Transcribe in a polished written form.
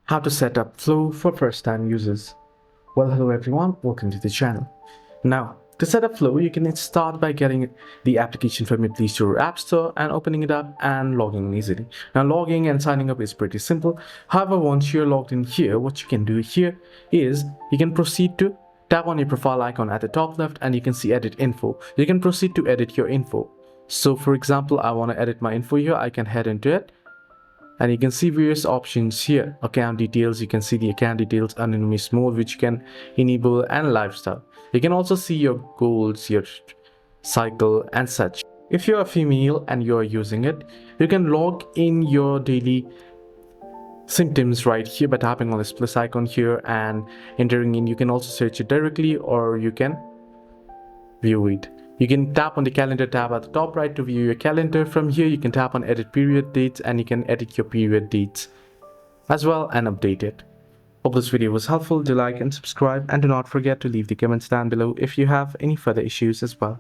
How to set up Flow for first-time users. Well, hello everyone, welcome to the channel. Now, to set up Flow, you can start by getting the application from your Play Store or App Store and opening it up and logging in easily. Now, logging and signing up is pretty simple. However, once you're logged in here, what you can do here is you can proceed to tap on your profile icon at the top left and you can see edit info. You can proceed to edit your info. So for example, I want to edit my info here. I can head into it. And you can see various options here. Account details, you can see the account details, anonymous mode, which you can enable, and lifestyle. You can also see your goals, your cycle and such. If you're a female and you're using it, you can log in your daily symptoms right here by tapping on this plus icon here and entering in. You can also search it directly or you can view it. You can tap on the calendar tab at the top right to view your calendar. From here, you can tap on edit period dates and you can edit your period dates as well and update it. Hope this video was helpful. Do like and subscribe and do not forget to leave the comments down below if you have any further issues as well.